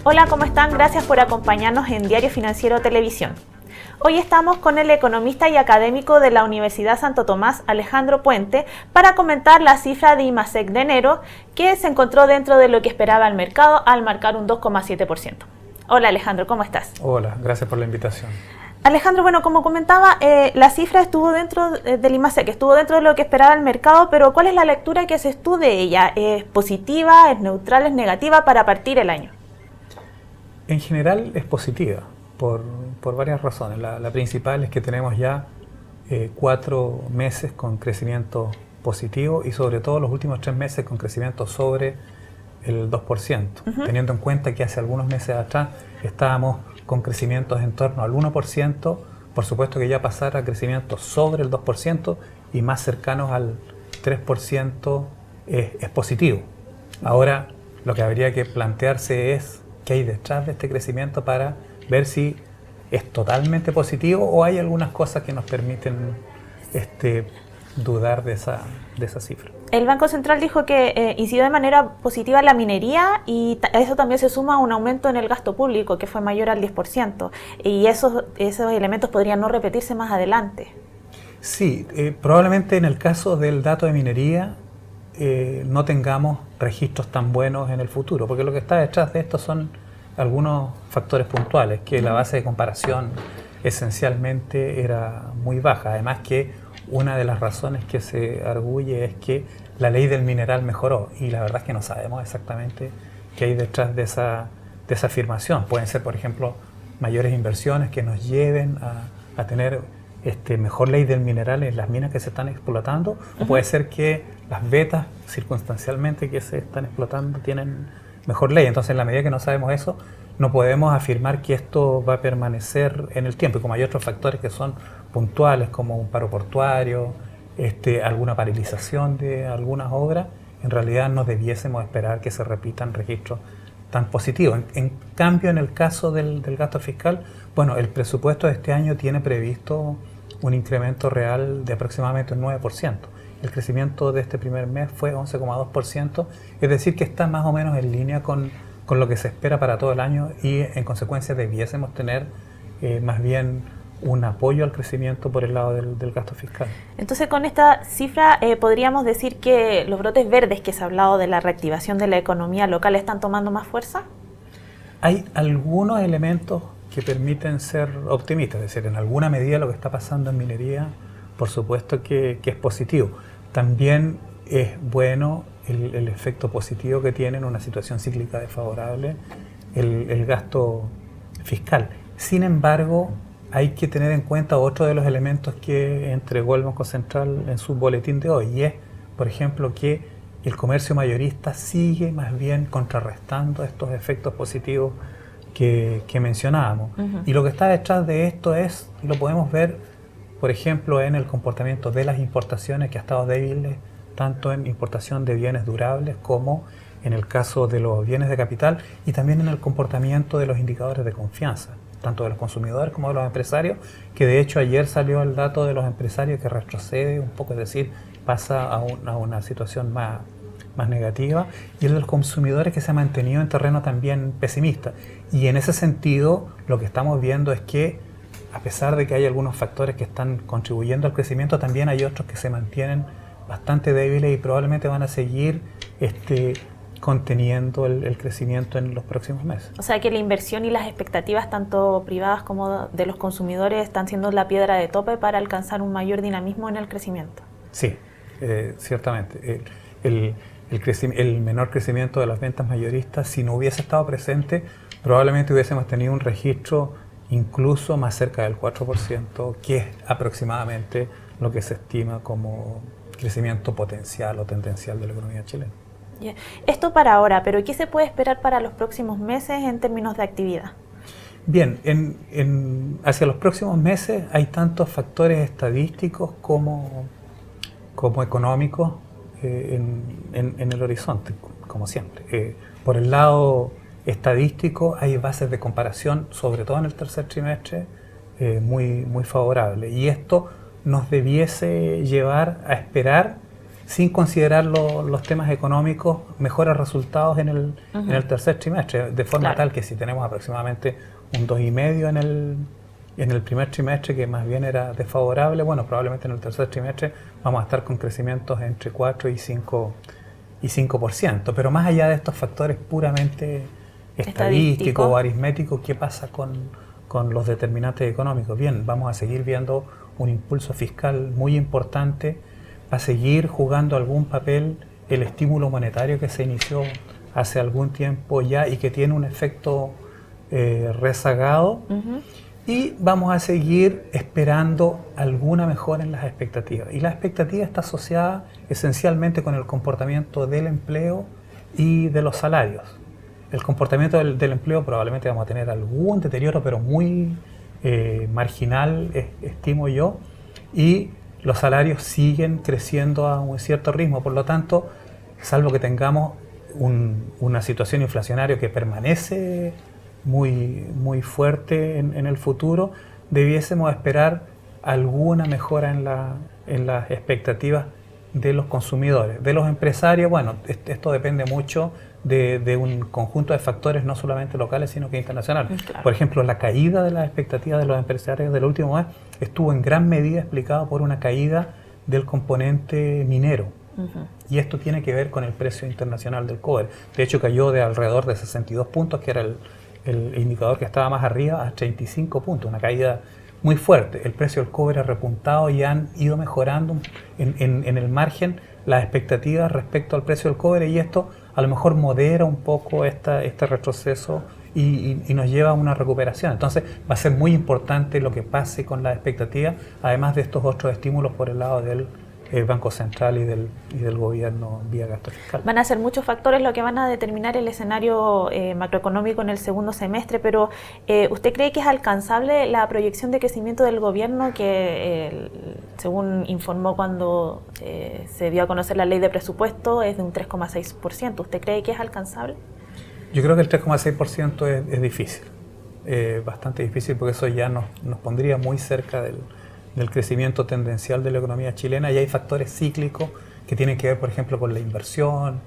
Hola, ¿cómo están? Gracias por acompañarnos en Diario Financiero Televisión. Hoy estamos con el economista y académico de la Universidad Santo Tomás, Alejandro Puente, para comentar la cifra de IMASEC de enero, que se encontró dentro de lo que esperaba el mercado al marcar un 2,7%. Hola Alejandro, ¿cómo estás? Hola, gracias por la invitación. Alejandro, bueno, como comentaba, la cifra estuvo dentro del IMASEC, estuvo dentro de lo que esperaba el mercado, pero ¿cuál es la lectura que haces tú de ella? ¿Es positiva, es neutral, es negativa para partir el año? En general es positiva, por varias razones. La principal es que tenemos ya 4 meses con crecimiento positivo y sobre todo los últimos 3 meses con crecimiento sobre el 2%, teniendo en cuenta que hace algunos meses atrás estábamos con crecimientos en torno al 1%, por supuesto que ya pasar a crecimientos sobre el 2% y más cercanos al 3% es positivo. Ahora lo que habría que plantearse es qué hay detrás de este crecimiento para ver si es totalmente positivo o hay algunas cosas que nos permiten dudar de esa cifra. El Banco Central dijo que incidió de manera positiva la minería y a eso también se suma un aumento en el gasto público que fue mayor al 10%, y esos elementos podrían no repetirse más adelante. Sí, probablemente en el caso del dato de minería no tengamos registros tan buenos en el futuro, porque lo que está detrás de esto son algunos factores puntuales, que la base de comparación esencialmente era muy baja, además que una de las razones que se arguye es que la ley del mineral mejoró, y la verdad es que no sabemos exactamente qué hay detrás de esa afirmación. Pueden ser, por ejemplo, mayores inversiones que nos lleven a tener mejor ley del mineral en las minas que se están explotando, o puede ser que las vetas circunstancialmente que se están explotando tienen mejor ley. Entonces, en la medida que no sabemos eso, no podemos afirmar que esto va a permanecer en el tiempo. Y como hay otros factores que son puntuales, como un paro portuario, alguna paralización de algunas obras, en realidad no debiésemos esperar que se repitan registros tan positivos. En cambio, en el caso del gasto fiscal, bueno, el presupuesto de este año tiene previsto un incremento real de aproximadamente un 9%. El crecimiento de este primer mes fue 11,2%, es decir, que está más o menos en línea con lo que se espera para todo el año, y en consecuencia debiésemos tener más bien un apoyo al crecimiento por el lado del gasto fiscal. Entonces, con esta cifra podríamos decir que los brotes verdes que se ha hablado de la reactivación de la economía local están tomando más fuerza. Hay algunos elementos que permiten ser optimistas, es decir, en alguna medida lo que está pasando en minería, por supuesto que es positivo. También es bueno el efecto positivo que tiene en una situación cíclica desfavorable el gasto fiscal. Sin embargo, hay que tener en cuenta otro de los elementos que entregó el Banco Central en su boletín de hoy, y es, por ejemplo, que el comercio mayorista sigue más bien contrarrestando estos efectos positivos que mencionábamos. Y lo que está detrás de esto lo podemos ver, por ejemplo, en el comportamiento de las importaciones, que ha estado débil tanto en importación de bienes durables como en el caso de los bienes de capital, y también en el comportamiento de los indicadores de confianza, tanto de los consumidores como de los empresarios, que de hecho ayer salió el dato de los empresarios que retrocede un poco, es decir, pasa a una situación más negativa, y el de los consumidores que se ha mantenido en terreno también pesimista. Y en ese sentido, lo que estamos viendo es que, a pesar de que hay algunos factores que están contribuyendo al crecimiento, también hay otros que se mantienen bastante débiles y probablemente van a seguir conteniendo el crecimiento en los próximos meses. O sea que la inversión y las expectativas, tanto privadas como de los consumidores, están siendo la piedra de tope para alcanzar un mayor dinamismo en el crecimiento. Sí, ciertamente. El menor crecimiento de las ventas mayoristas, si no hubiese estado presente, probablemente hubiésemos tenido un registro incluso más cerca del 4%, que es aproximadamente lo que se estima como crecimiento potencial o tendencial de la economía chilena. Esto para ahora, pero ¿qué se puede esperar para los próximos meses en términos de actividad? Bien, hacia los próximos meses hay tantos factores estadísticos como económicos en el horizonte, como siempre. Por el lado estadístico hay bases de comparación, sobre todo en el tercer trimestre, muy favorables. Y esto nos debiese llevar a esperar, sin considerar los temas económicos, mejores resultados en el tercer trimestre, de forma tal que si tenemos aproximadamente un 2,5 en el primer trimestre, que más bien era desfavorable, bueno, probablemente en el tercer trimestre vamos a estar con crecimientos entre 4 y 5%. Pero más allá de estos factores puramente estadísticos o aritméticos, ¿qué pasa con los determinantes económicos? Bien, vamos a seguir viendo un impulso fiscal muy importante, va a seguir jugando algún papel el estímulo monetario que se inició hace algún tiempo ya y que tiene un efecto rezagado, y vamos a seguir esperando alguna mejora en las expectativas. Y la expectativa está asociada esencialmente con el comportamiento del empleo y de los salarios. El comportamiento del empleo probablemente vamos a tener algún deterioro, pero muy marginal, estimo yo, y los salarios siguen creciendo a un cierto ritmo. Por lo tanto, salvo que tengamos una situación inflacionaria que permanece muy fuerte en el futuro, debiésemos esperar alguna mejora en las expectativas de los consumidores. De los empresarios, bueno, esto depende mucho de un conjunto de factores, no solamente locales, sino que internacionales. Claro. Por ejemplo, la caída de las expectativas de los empresarios del último mes estuvo en gran medida explicado por una caída del componente minero. Y esto tiene que ver con el precio internacional del cobre. De hecho, cayó de alrededor de 62 puntos, que era el indicador que estaba más arriba, a 35 puntos, una caída muy fuerte. El precio del cobre ha repuntado y han ido mejorando en el margen las expectativas respecto al precio del cobre, y esto a lo mejor modera un poco este retroceso y nos lleva a una recuperación. Entonces va a ser muy importante lo que pase con las expectativas, además de estos otros estímulos por el lado del Banco Central y del gobierno vía gasto fiscal. Van a ser muchos factores lo que van a determinar el escenario macroeconómico en el segundo semestre, pero ¿usted cree que es alcanzable la proyección de crecimiento del gobierno que, según informó cuando se dio a conocer la ley de presupuesto, es de un 3,6%? ¿Usted cree que es alcanzable? Yo creo que el 3,6% es difícil, bastante difícil, porque eso ya nos pondría muy cerca del crecimiento tendencial de la economía chilena, y hay factores cíclicos que tienen que ver, por ejemplo, con la inversión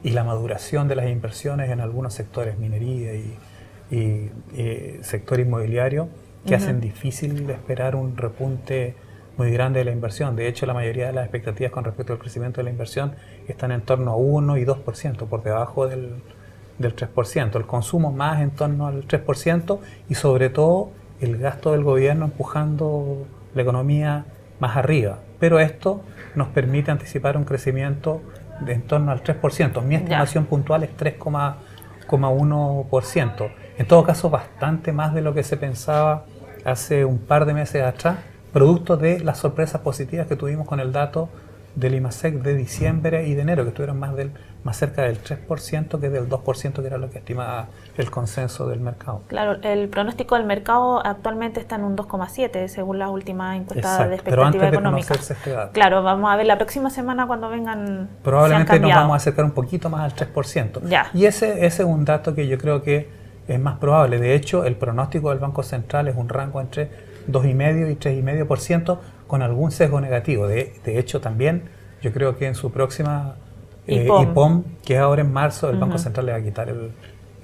y la maduración de las inversiones en algunos sectores, minería y sector inmobiliario, que hacen difícil esperar un repunte muy grande de la inversión. De hecho, la mayoría de las expectativas con respecto al crecimiento de la inversión están en torno a 1 y 2%, por debajo del 3%. El consumo más en torno al 3%, y sobre todo el gasto del gobierno empujando la economía más arriba. Pero esto nos permite anticipar un crecimiento de en torno al 3%. Mi estimación puntual es 3,1%. En todo caso, bastante más de lo que se pensaba hace un par de meses atrás, producto de las sorpresas positivas que tuvimos con el dato del IMASEC de diciembre y de enero, que estuvieron más cerca del 3% que del 2%, que era lo que estimaba el consenso del mercado. Claro, el pronóstico del mercado actualmente está en un 2,7, según las últimas encuestas de expectativa pero antes económica. De conocerse este dato. Claro, vamos a ver la próxima semana cuando vengan. Probablemente nos vamos a acercar un poquito más al 3%. Ya. Y ese es un dato que yo creo que es más probable. De hecho, el pronóstico del Banco Central es un rango entre 2,5 y 3,5%, con algún sesgo negativo. De hecho, también yo creo que en su próxima IPOM, que es ahora en marzo, el Banco Central le va a quitar el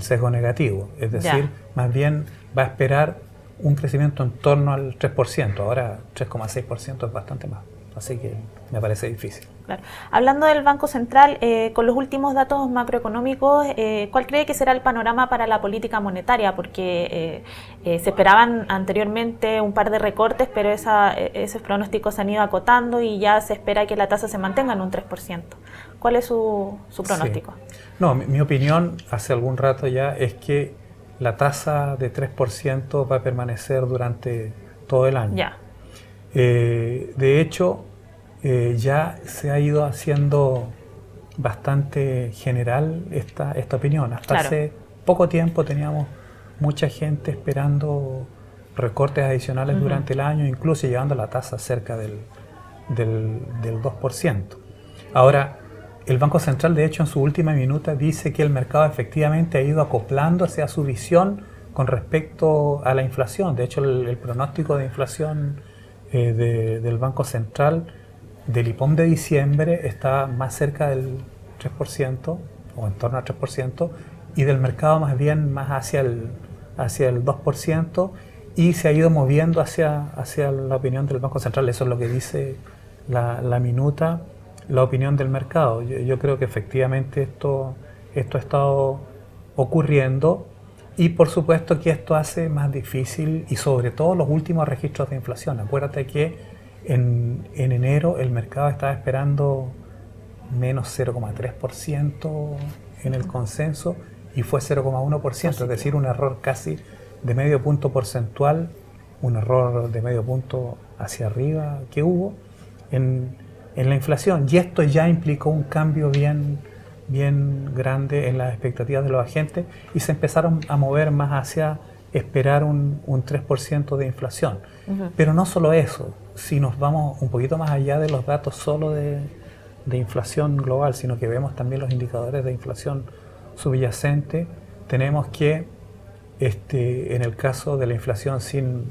sesgo negativo. Es decir, más bien va a esperar un crecimiento en torno al 3%. Ahora 3,6% es bastante más. Así que me parece difícil. Claro. Hablando del Banco Central, con los últimos datos macroeconómicos, ¿cuál cree que será el panorama para la política monetaria? Porque se esperaban anteriormente un par de recortes, pero esos pronósticos se han ido acotando y ya se espera que la tasa se mantenga en un 3%. ¿Cuál es su pronóstico? Sí. No, mi opinión hace algún rato ya es que la tasa de 3% va a permanecer durante todo el año. Ya. De hecho, ya se ha ido haciendo bastante general esta opinión. Hasta hace poco tiempo teníamos mucha gente esperando recortes adicionales durante el año, incluso llevando la tasa cerca del 2%. Ahora, el Banco Central, de hecho, en su última minuta dice que el mercado efectivamente ha ido acoplándose a su visión con respecto a la inflación. De hecho, el pronóstico de inflación del Banco Central del IPOM de diciembre está más cerca del 3% o en torno al 3% y del mercado más bien más hacia el 2% y se ha ido moviendo hacia la opinión del Banco Central. Eso es lo que dice la minuta, la opinión del mercado. Yo creo que efectivamente esto ha estado ocurriendo y por supuesto que esto hace más difícil y sobre todo los últimos registros de inflación. Acuérdate que en enero el mercado estaba esperando menos 0,3% en el consenso y fue 0,1%, es decir, un error casi de medio punto porcentual, un error de medio punto hacia arriba que hubo en la inflación. Y esto ya implicó un cambio bien grande en las expectativas de los agentes y se empezaron a mover más hacia esperar un 3% de inflación. Pero no solo eso, si nos vamos un poquito más allá de los datos solo de inflación global, sino que vemos también los indicadores de inflación subyacente, tenemos que en el caso de la inflación sin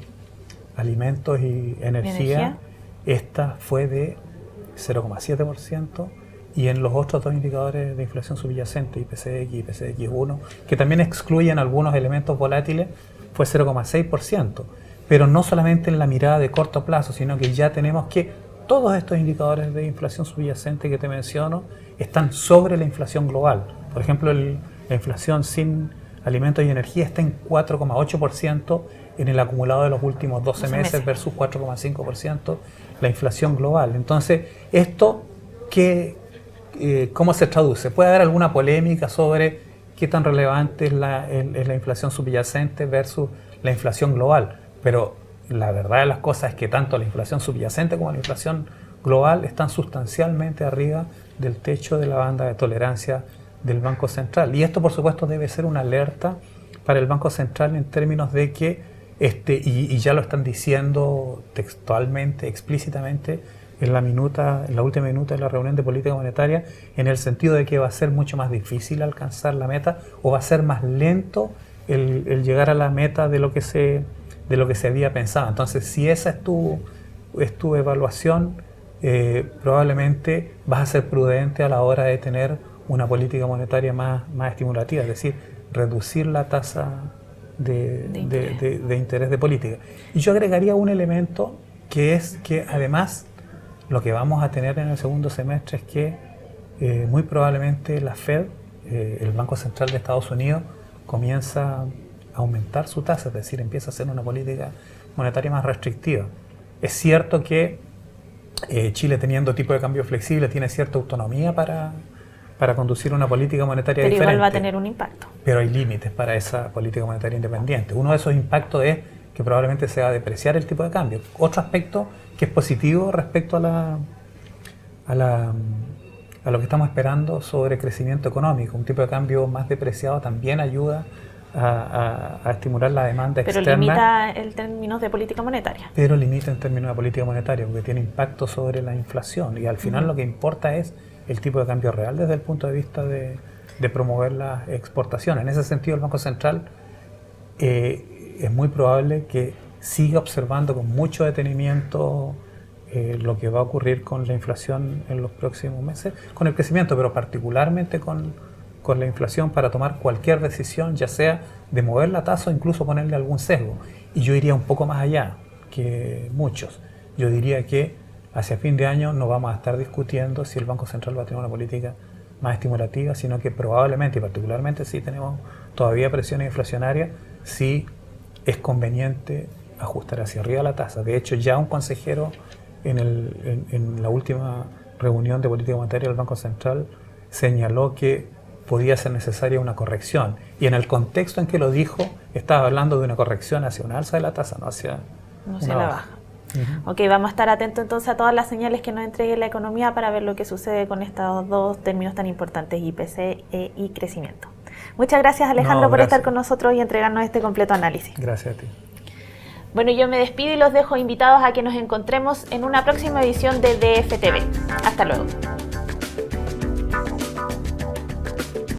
alimentos y energía, esta fue de 0,7%, y en los otros dos indicadores de inflación subyacente, IPCX y IPCX1, que también excluyen algunos elementos volátiles, fue 0,6%. Pero no solamente en la mirada de corto plazo, sino que ya tenemos que todos estos indicadores de inflación subyacente que te menciono están sobre la inflación global. Por ejemplo, la inflación sin alimentos y energía está en 4,8% en el acumulado de los últimos 12 meses versus 4,5% la inflación global. Entonces, ¿esto cómo se traduce? Puede haber alguna polémica sobre qué tan relevante es la inflación subyacente versus la inflación global, pero la verdad de las cosas es que tanto la inflación subyacente como la inflación global están sustancialmente arriba del techo de la banda de tolerancia del Banco Central. Y esto, por supuesto, debe ser una alerta para el Banco Central en términos de que, y ya lo están diciendo textualmente, explícitamente, en la última minuta de la reunión de política monetaria, en el sentido de que va a ser mucho más difícil alcanzar la meta o va a ser más lento el llegar a la meta de lo que se había pensado. Entonces, si esa es tu evaluación, probablemente vas a ser prudente a la hora de tener una política monetaria más estimulativa, es decir, reducir la tasa de interés de política. Y yo agregaría un elemento que es que además lo que vamos a tener en el segundo semestre es que muy probablemente la Fed, el Banco Central de Estados Unidos, comienza a aumentar su tasa, es decir, empieza a hacer una política monetaria más restrictiva. Es cierto que Chile, teniendo tipo de cambio flexible, tiene cierta autonomía para conducir una política monetaria diferente. Pero igual va a tener un impacto. Pero hay límites para esa política monetaria independiente. Uno de esos impactos es que probablemente se va a depreciar el tipo de cambio. Otro aspecto que es positivo respecto a lo que estamos esperando sobre crecimiento económico. Un tipo de cambio más depreciado también ayuda a estimular la demanda externa. Pero limita en términos de política monetaria. Pero limita en términos de política monetaria, porque tiene impacto sobre la inflación. Y al final lo que importa es el tipo de cambio real desde el punto de vista de promover las exportaciones. En ese sentido, el Banco Central es muy probable que siga observando con mucho detenimiento lo que va a ocurrir con la inflación en los próximos meses, con el crecimiento, pero particularmente con la inflación, para tomar cualquier decisión, ya sea de mover la tasa o incluso ponerle algún sesgo. Y yo iría un poco más allá que muchos. Yo diría que hacia fin de año no vamos a estar discutiendo si el Banco Central va a tener una política más estimulativa, sino que probablemente, y particularmente si tenemos todavía presiones inflacionarias, sí es conveniente ajustar hacia arriba la tasa. De hecho, ya un consejero en la última reunión de política monetaria del Banco Central señaló que podía ser necesaria una corrección. Y en el contexto en que lo dijo, estaba hablando de una corrección hacia una alza de la tasa, no hacia la baja. Ok, vamos a estar atentos entonces a todas las señales que nos entregue la economía para ver lo que sucede con estos dos términos tan importantes, IPC y crecimiento. Muchas gracias, Alejandro, por estar con nosotros y entregarnos este completo análisis. Gracias a ti. Bueno, yo me despido y los dejo invitados a que nos encontremos en una próxima edición de DFTV. Hasta luego.